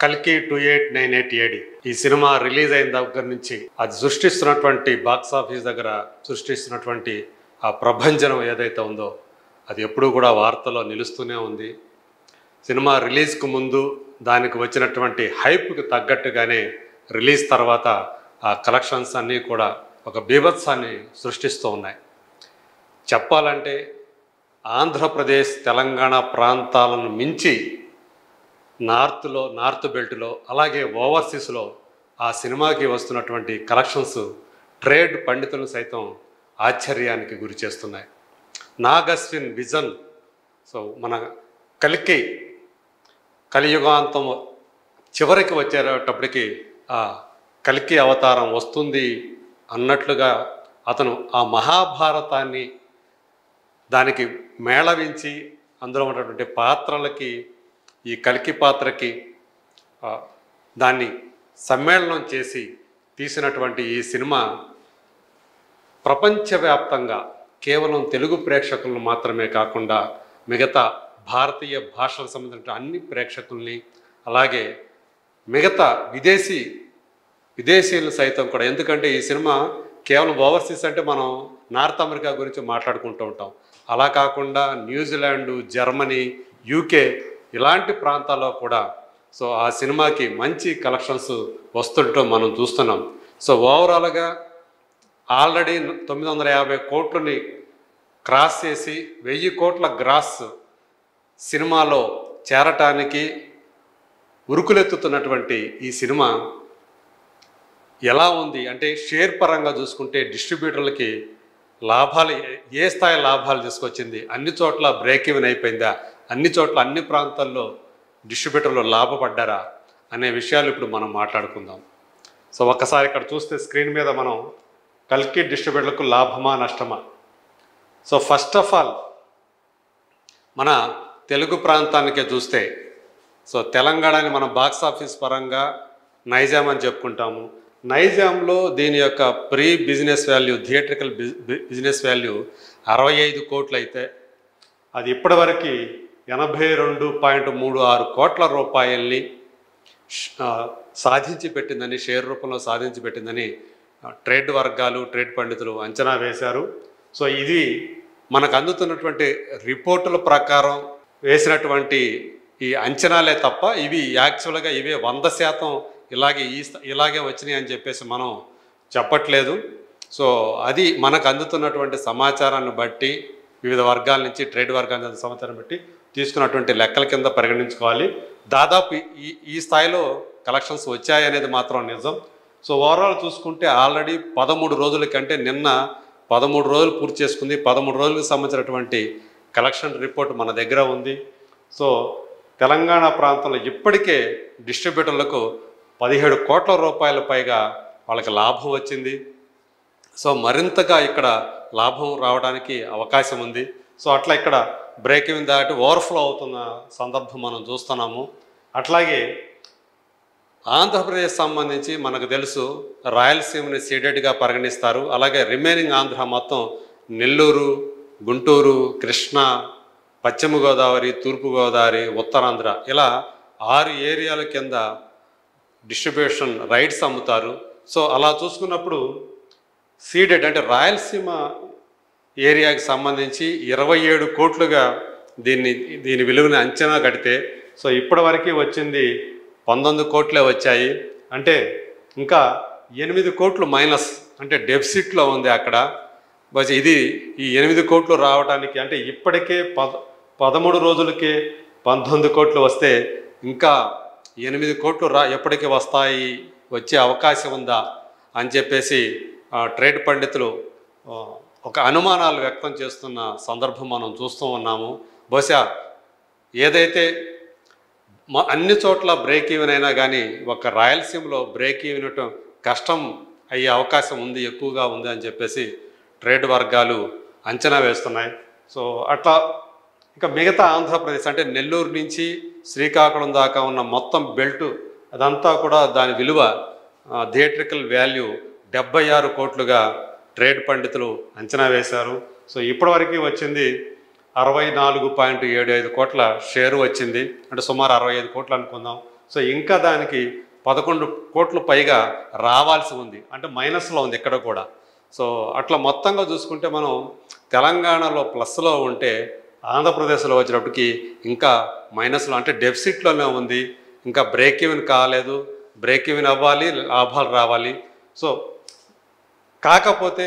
కల్కి 2898 ఏడి ఈ cinema release అయిన దగ్గర నుంచి అది సృష్టిస్తున్నటువంటి బాక్స్ ఆఫీస్ దగ్గర సృష్టిస్తున్నటువంటి ఆ ప్రభంజనం ఏదైతే ఉందో అది ఎప్పుడూ కూడా వార్తల్లో నిలుస్తూనే ఉంది. సినిమా రిలీజ్కు ముందు దానికి వచ్చినటువంటి హైప్కి తగ్గట్టుగానే రిలీజ్ తర్వాత ఆ కలెక్షన్స్ అన్నీ కూడా ఒక బీభత్సాన్ని సృష్టిస్తూ ఉన్నాయి. చెప్పాలంటే ఆంధ్రప్రదేశ్ తెలంగాణ ప్రాంతాలను మించి నార్త్ బెల్ట్లో అలాగే ఓవర్సీస్లో ఆ సినిమాకి వస్తున్నటువంటి కలెక్షన్స్ ట్రేడ్ పండితులను సైతం ఆశ్చర్యానికి గురి చేస్తున్నాయి. నాగ్ అశ్విన్ విజన్, సో మన కలియుగాంతం చివరికి వచ్చేటప్పటికి ఆ కల్కి అవతారం వస్తుంది అన్నట్లుగా అతను ఆ మహాభారతాన్ని దానికి మేళవించి అందులో ఉన్నటువంటి పాత్రలకి ఈ కల్కి పాత్రకి దాన్ని సమ్మేళనం చేసి తీసినటువంటి ఈ సినిమా ప్రపంచవ్యాప్తంగా కేవలం తెలుగు ప్రేక్షకులను మాత్రమే కాకుండా మిగతా భారతీయ భాషలకు సంబంధించిన అన్ని ప్రేక్షకుల్ని అలాగే మిగతా విదేశీయులు సైతం కూడా, ఎందుకంటే ఈ సినిమా కేవలం ఓవర్సీస్ అంటే మనం నార్త్ అమెరికా గురించి మాట్లాడుకుంటూ ఉంటాం. అలా కాకుండా న్యూజిలాండు, జర్మనీ, యూకే ఇలాంటి ప్రాంతాల్లో కూడా సో ఆ సినిమాకి మంచి కలెక్షన్స్ వస్తుండటం మనం చూస్తున్నాం. సో ఓవరాల్గా ఆల్రెడీ 950 కోట్లని క్రాస్ చేసి 1000 కోట్ల గ్రాస్ సినిమాలో చేరటానికి ఉరుకులెత్తుతున్నటువంటి ఈ సినిమా ఎలా ఉంది అంటే షేర్ పరంగా చూసుకుంటే డిస్ట్రిబ్యూటర్లకి లాభాలు ఏ స్థాయి లాభాలు తీసుకొచ్చింది, అన్ని చోట్ల బ్రేక్ ఈవెన్ అయిపోయిందా, అన్ని చోట్ల అన్ని ప్రాంతాల్లో డిస్ట్రిబ్యూటర్లు లాభపడ్డారా అనే విషయాలు ఇప్పుడు మనం మాట్లాడుకుందాం. సో ఒక్కసారి ఇక్కడ చూస్తే స్క్రీన్ మీద మనం కల్కి డిస్ట్రిబ్యూటర్లకు లాభమా నష్టమా. సో ఫస్ట్ ఆఫ్ ఆల్ మన తెలుగు ప్రాంతానికే చూస్తే సో తెలంగాణని మనం బాక్స్ ఆఫీస్ పరంగా నైజాం అని చెప్పుకుంటాము. నైజాంలో దీని యొక్క pre business value, theatrical business value 65 కోట్లు అయితే అది ఇప్పటివరకు 82.36 కోట్ల రూపాయల్ని సాధించి పెట్టిందని, షేర్ రూపంలో సాధించి పెట్టిందని ట్రేడ్ వర్గాలు, ట్రేడ్ పండితులు అంచనా వేశారు. సో ఇది మనకు అందుతున్నటువంటి రిపోర్టుల ప్రకారం వేసినటువంటి ఈ అంచనాలే తప్ప ఇవి యాక్చువల్గా ఇవే 100% ఇలాగే వచ్చినాయి అని చెప్పేసి మనం చెప్పట్లేదు. సో అది మనకు అందుతున్నటువంటి సమాచారాన్ని బట్టి, వివిధ వర్గాల నుంచి ట్రేడ్ వర్గాల నుంచి సమాచారం బట్టి తీసుకున్నటువంటి లెక్కల కింద పరిగణించుకోవాలి. దాదాపు ఈ స్థాయిలో కలెక్షన్స్ వచ్చాయి అనేది మాత్రం నిజం. సో ఓవరాల్ చూసుకుంటే ఆల్రెడీ 13 రోజుల కంటే నిన్న 13 రోజులు పూర్తి చేసుకుంది. 13 రోజులకు సంబంధించినటువంటి కలెక్షన్ రిపోర్ట్ మన దగ్గర ఉంది. సో తెలంగాణ ప్రాంతంలో ఇప్పటికే డిస్ట్రిబ్యూటర్లకు 17 కోట్ల రూపాయల పైగా వాళ్ళకి లాభం వచ్చింది. సో మరింతగా ఇక్కడ లాభం రావడానికి అవకాశం ఉంది. సో అట్లా ఇక్కడ బ్రేక్ ఈవెన్ దాటి ఓవర్ఫ్లో అవుతున్న సందర్భం మనం చూస్తున్నాము. అట్లాగే ఆంధ్రప్రదేశ్ సంబంధించి మనకు తెలుసు రాయలసీమని సీడెడ్గా పరిగణిస్తారు. అలాగే రిమైనింగ్ ఆంధ్ర మొత్తం నెల్లూరు, గుంటూరు, కృష్ణా, పశ్చిమ గోదావరి, తూర్పుగోదావరి, ఉత్తరాంధ్ర ఇలా 6 ఏరియాల కింద డిస్ట్రిబ్యూషన్ రైట్స్ అమ్ముతారు. సో అలా చూసుకున్నప్పుడు సీడెడ్ అంటే రాయలసీమ ఏరియాకి సంబంధించి 27 కోట్లుగా దీని విలువని అంచనా కడితే సో ఇప్పటివరకు వచ్చింది 19 కోట్లే వచ్చాయి. అంటే ఇంకా 8 కోట్లు మైనస్ అంటే డెఫిసిట్లో ఉంది అక్కడ. బట్ ఇది ఈ 8 కోట్లు రావడానికి అంటే ఇప్పటికే 13 రోజులకే 19 కోట్లు వస్తే ఇంకా 8 కోట్లు ఎప్పటికీ వచ్చే అవకాశం ఉందా అని చెప్పేసి ట్రేడ్ పండితులు ఒక అనుమానాలు వ్యక్తం చేస్తున్న సందర్భం మనం చూస్తూ ఉన్నాము. బహుశా ఏదైతే అన్ని చోట్ల బ్రేక్ ఈవెన్ అయినా కానీ ఒక రాయలసీమలో బ్రేక్ ఈవెన్ కష్టం అయ్యే అవకాశం ఉంది, ఎక్కువగా ఉంది అని చెప్పేసి ట్రేడ్ వర్గాలు అంచనా వేస్తున్నాయి. సో అట్లా ఇంకా మిగతా ఆంధ్రప్రదేశ్ అంటే నెల్లూరు నుంచి శ్రీకాకుళం దాకా ఉన్న మొత్తం బెల్ట్ అదంతా కూడా దాని విలువ థియేట్రికల్ వాల్యూ 76 కోట్లుగా ట్రేడ్ పండితులు అంచనా వేశారు. సో ఇప్పటివరకు వచ్చింది 64.75 కోట్ల షేరు వచ్చింది. అంటే సుమారు 65 కోట్లు అనుకుందాం. సో ఇంకా దానికి 11 కోట్లు పైగా రావాల్సి ఉంది, అంటే మైనస్లో ఉంది ఇక్కడ కూడా. సో అట్లా మొత్తంగా చూసుకుంటే మనం తెలంగాణలో ప్లస్లో ఉంటే ఆంధ్రప్రదేశ్లో వచ్చేటప్పటికి ఇంకా మైనస్లో, అంటే డెఫిసిట్లోనే ఉంది. ఇంకా బ్రేక్ ఈవెన్ కాలేదు, బ్రేక్ ఈవెన్ అవ్వాలి, లాభాలు రావాలి. సో కాకపోతే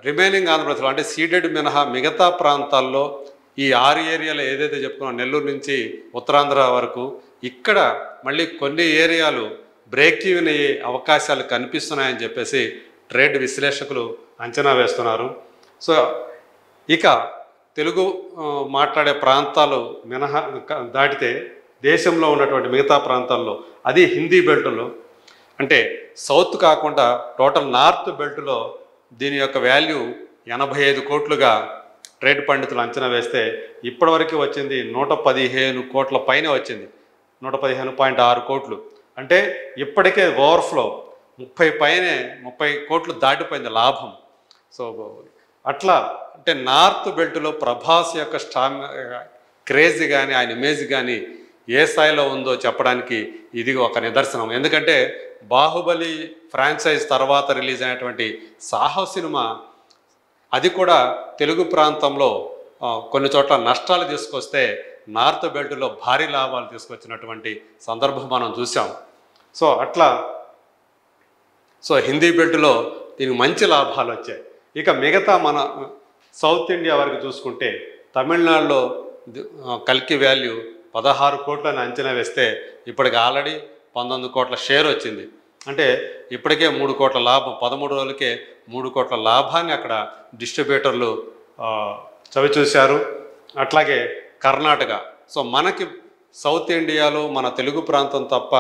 రిమైనింగ్ ఆంధ్రప్రదేశ్లో అంటే సీడెడ్ మినహా మిగతా ప్రాంతాల్లో ఈ 6 ఏరియాలు ఏదైతే చెప్పుకున్నాం, నెల్లూరు నుంచి ఉత్తరాంధ్ర వరకు, ఇక్కడ మళ్ళీ కొన్ని ఏరియాలు బ్రేక్ ఈవెన్ అయ్యే అవకాశాలు కనిపిస్తున్నాయని చెప్పేసి ట్రేడ్ విశ్లేషకులు అంచనా వేస్తున్నారు. సో ఇక తెలుగు మాట్లాడే ప్రాంతాలు మినహా దాటితే దేశంలో ఉన్నటువంటి మిగతా ప్రాంతాల్లో, అది హిందీ బెల్ట్లో, అంటే సౌత్ కాకుండా టోటల్ నార్త్ బెల్ట్లో దీని యొక్క వాల్యూ 85 కోట్లుగా ట్రేడ్ పండితులు అంచనా వేస్తే ఇప్పటివరకు వచ్చింది 115 కోట్ల పైన వచ్చింది, 115.6 కోట్లు. అంటే ఇప్పటికే ఓవర్ఫ్లో 30 కోట్లు దాటిపోయింది లాభం. సో అట్లా అంటే నార్త్ బెల్ట్లో ప్రభాస్ యొక్క క్రేజ్ కానీ ఆయన ఇమేజ్ కానీ ఏ స్థాయిలో ఉందో చెప్పడానికి ఇది ఒక నిదర్శనం. ఎందుకంటే బాహుబలి ఫ్రాంచైజ్ తర్వాత రిలీజ్ అయినటువంటి సాహో సినిమా, అది కూడా తెలుగు ప్రాంతంలో కొన్ని చోట్ల నష్టాలు తీసుకొస్తే నార్త్ బెల్ట్లో భారీ లాభాలు తీసుకొచ్చినటువంటి సందర్భం మనం చూసాం. సో అట్లా హిందీ బెల్ట్లో దీనికి మంచి లాభాలు వచ్చాయి. ఇక మిగతా మన సౌత్ ఇండియా వరకు చూసుకుంటే తమిళనాడులో కల్కి వాల్యూ 16 కోట్లని అంచనా వేస్తే ఇప్పటికి ఆల్రెడీ 19 కోట్ల షేర్ వచ్చింది. అంటే ఇప్పటికే 3 కోట్ల లాభం, 13 రోజులకే 3 కోట్ల లాభాన్ని అక్కడ డిస్ట్రిబ్యూటర్లు చవిచూశారు. అట్లాగే కర్ణాటక. సో మనకి సౌత్ ఇండియాలో మన తెలుగు ప్రాంతం తప్ప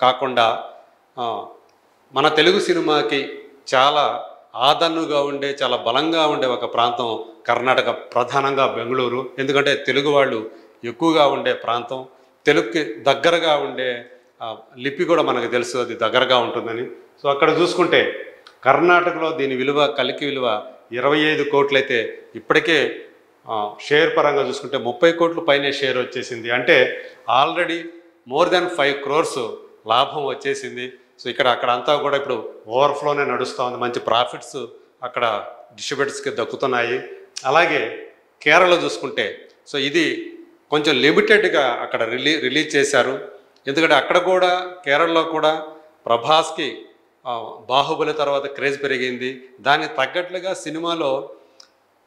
కాకుండా మన తెలుగు సినిమాకి చాలా ఆదన్నుగా ఉండే, చాలా బలంగా ఉండే ఒక ప్రాంతం కర్ణాటక, ప్రధానంగా బెంగళూరు. ఎందుకంటే తెలుగు వాళ్ళు ఎక్కువగా ఉండే ప్రాంతం, తెలుగుకి దగ్గరగా ఉండే లిపి కూడా మనకు తెలుసు, అది దగ్గరగా ఉంటుందని. సో అక్కడ చూసుకుంటే కర్ణాటకలో దీని విలువ, కలికి విలువ 25 కోట్లయితే ఇప్పటికే షేర్ పరంగా చూసుకుంటే 30 కోట్ల పైనే షేర్ వచ్చేసింది. అంటే ఆల్రెడీ మోర్ దెన్ 5 crores లాభం వచ్చేసింది. సో అక్కడ అంతా కూడా ఇప్పుడు ఓవర్ఫ్లోనే నడుస్తూ ఉంది, మంచి ప్రాఫిట్స్ అక్కడ డిస్ట్రిబ్యూటర్స్కి దక్కుతున్నాయి. అలాగే కేరళ చూసుకుంటే సో ఇది కొంచెం లిమిటెడ్గా అక్కడ రిలీజ్ చేశారు. ఎందుకంటే అక్కడ కూడా కేరళలో కూడా ప్రభాస్కి బాహుబలి తర్వాత క్రేజ్ పెరిగింది. దానికి తగ్గట్లుగా సినిమాలో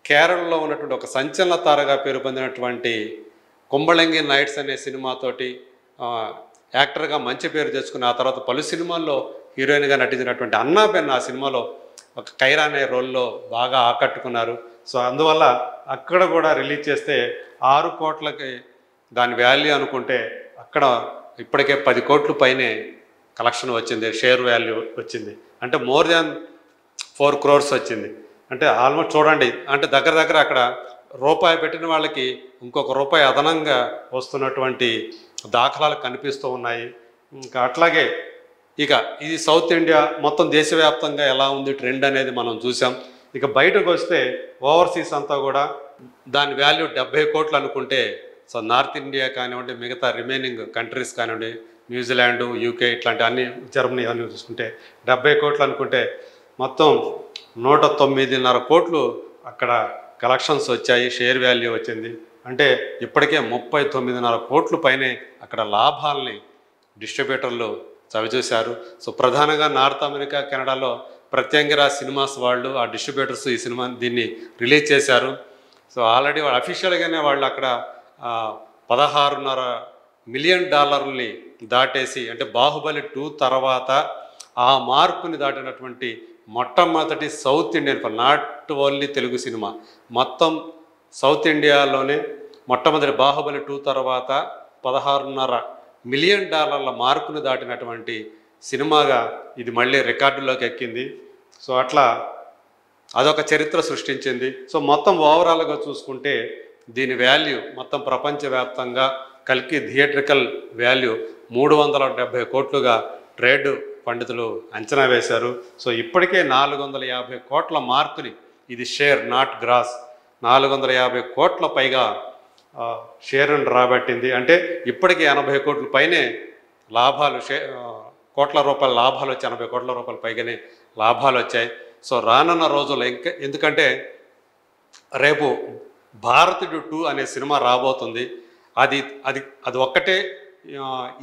కేరళలో ఉన్నటువంటి ఒక సంచలన తారగా పేరు పొందినటువంటి కుంబళంగి నైట్స్ అనే సినిమాతోటి యాక్టర్గా మంచి పేరు తెచ్చుకుని ఆ తర్వాత పలు సినిమాల్లో హీరోయిన్గా నటించినటువంటి అన్నాబెన్ ఆ సినిమాలో ఒక కైరా అనే రోల్లో బాగా ఆకట్టుకున్నారు. సో అందువల్ల అక్కడ కూడా రిలీజ్ చేస్తే 6 కోట్లకి దాని వాల్యూ అనుకుంటే అక్కడ ఇప్పటికే 10 కోట్ల పైనే కలెక్షన్ వచ్చింది, షేర్ వాల్యూ వచ్చింది. అంటే మోర్ దాన్ 4 crores వచ్చింది. అంటే ఆల్మోస్ట్ చూడండి, అంటే దగ్గర అక్కడ రూపాయి పెట్టిన వాళ్ళకి ఇంకొక రూపాయి అదనంగా వస్తున్నటువంటి దాఖలాలు కనిపిస్తూ ఉన్నాయి. ఇంకా అట్లాగే ఇది సౌత్ ఇండియా మొత్తం దేశవ్యాప్తంగా ఎలా ఉంది ట్రెండ్ అనేది మనం చూసాం. ఇక బయటకు వస్తే ఓవర్సీస్ అంతా కూడా దాని వాల్యూ 70 కోట్లు అనుకుంటే, సో నార్త్ ఇండియా కానివ్వండి, మిగతా రిమైనింగ్ కంట్రీస్ కానివ్వండి, న్యూజిలాండ్, యూకే ఇట్లాంటి అన్ని, జర్మనీ అన్నీ చూసుకుంటే 70 కోట్లు అనుకుంటే మొత్తం 109.5 కోట్లు అక్కడ కలెక్షన్స్ వచ్చాయి, షేర్ వాల్యూ వచ్చింది. అంటే ఇప్పటికే 39.5 కోట్ల పైనే అక్కడ లాభాలని డిస్ట్రిబ్యూటర్లు చవిచూశారు. సో ప్రధానంగా నార్త్ అమెరికా, కెనడాలో ప్రత్యంగిరా సినిమాస్ వాళ్ళు, ఆ డిస్ట్రిబ్యూటర్స్ ఈ దీన్ని రిలీజ్ చేశారు. సో ఆల్రెడీ వాళ్ళు అఫీషియల్గానే వాళ్ళు అక్కడ $16.5 మిలియన్ దాటేసి, అంటే బాహుబలి 2 తర్వాత ఆ మార్కుని దాటినటువంటి మొట్టమొదటి south Indian, not only Telugu cinema, మొత్తం సౌత్ ఇండియాలోనే మొట్టమొదటి బాహుబలి 2 తర్వాత $16.5 మిలియన్ మార్కును దాటినటువంటి సినిమాగా ఇది మళ్ళీ రికార్డులోకి ఎక్కింది. సో అట్లా అదొక చరిత్ర సృష్టించింది. సో మొత్తం ఓవరాల్గా చూసుకుంటే దీని వాల్యూ మొత్తం ప్రపంచవ్యాప్తంగా కల్కి థియేట్రికల్ వాల్యూ 370 కోట్లుగా ట్రేడ్ పండితులు అంచనా వేశారు. సో ఇప్పటికే 450 కోట్ల మార్కుని, ఇది షేర్ నాట్ గ్రాస్, 450 కోట్ల పైగా షేర్ను రాబట్టింది. అంటే ఇప్పటికే 80 కోట్ల పైనే లాభాలు కోట్ల రూపాయల లాభాలు వచ్చాయి, 80 కోట్ల రూపాయల పైగానే లాభాలు వచ్చాయి. సో రానున్న రోజుల్లో ఎందుకంటే రేపు భారతుడు 2 అనే సినిమా రాబోతుంది. అది అది అది ఒక్కటే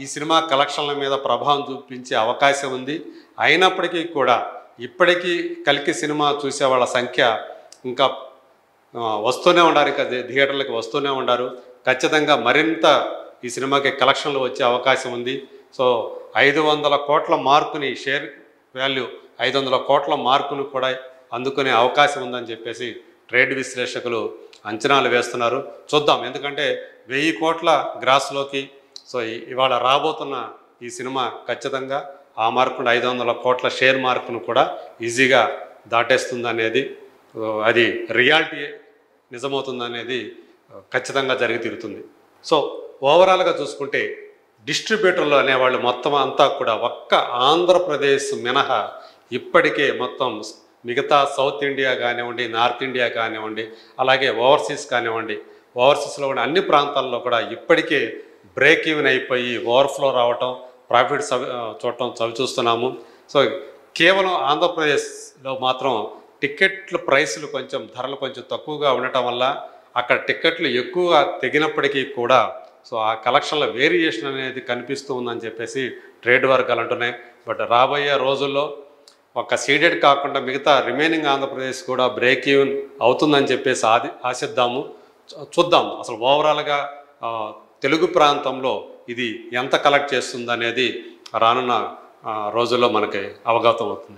ఈ సినిమా కలెక్షన్ల మీద ప్రభావం చూపించే అవకాశం ఉంది. అయినప్పటికీ కూడా ఇప్పటికీ కల్కి సినిమా చూసే వాళ్ళ సంఖ్య ఇంకా వస్తూనే ఉన్నారు, ఇక థియేటర్లకు వస్తూనే ఉన్నారు. ఖచ్చితంగా మరింత ఈ సినిమాకి కలెక్షన్లు వచ్చే అవకాశం ఉంది. సో 500 కోట్ల మార్కుని, షేర్ వాల్యూ 500 కోట్ల మార్కును కూడా అందుకునే అవకాశం ఉందని చెప్పేసి ట్రేడ్ విశ్లేషకులు అంచనాలు వేస్తున్నారు. చూద్దాం, ఎందుకంటే 1000 కోట్ల గ్రాస్లోకి సో ఇవాళ రాబోతున్న ఈ సినిమా ఖచ్చితంగా ఆ మార్కును 500 కోట్ల షేర్ మార్కును కూడా ఈజీగా దాటేస్తుంది అనేది, అది రియాలిటీ నిజమవుతుందనేది ఖచ్చితంగా జరిగి తీరుతుంది. సో ఓవరాల్గా చూసుకుంటే డిస్ట్రిబ్యూటర్లు అనేవాళ్ళు మొత్తం అంతా కూడా ఒక్క ఆంధ్రప్రదేశ్ మినహా ఇప్పటికే మొత్తం మిగతా సౌత్ ఇండియా కానివ్వండి, నార్త్ ఇండియా కానివ్వండి, అలాగే ఓవర్సీస్ కానివ్వండి, ఓవర్సీస్లో కూడా అన్ని ప్రాంతాల్లో కూడా ఇప్పటికే బ్రేక్ ఈవెన్ అయిపోయి ఓవర్ఫ్లో రావటం, ప్రాఫిట్స్ చూడటం చవిచూస్తున్నాము. సో కేవలం ఆంధ్రప్రదేశ్లో మాత్రం టికెట్ల ప్రైసులు ధరలు కొంచెం తక్కువగా ఉండటం వల్ల అక్కడ టికెట్లు ఎక్కువగా తెగినప్పటికీ కూడా సో ఆ కలెక్షన్ల వేరియేషన్ అనేది కనిపిస్తూ ఉందని చెప్పేసి ట్రేడ్ వర్గాలు అంటున్నాయి. బట్ రాబోయే రోజుల్లో ఒక సీడెడ్ కాకుండా మిగతా రిమైనింగ్ ఆంధ్రప్రదేశ్ కూడా బ్రేక్ ఈవెన్ అవుతుందని చెప్పేసి ఆశిద్దాము. చూద్దాం అసలు ఓవరాల్గా తెలుగు ప్రాంతంలో ఇది ఎంత కలెక్ట్ చేస్తుంది అనేది రానున్న రోజుల్లో మనకి అవగతం అవుతుంది.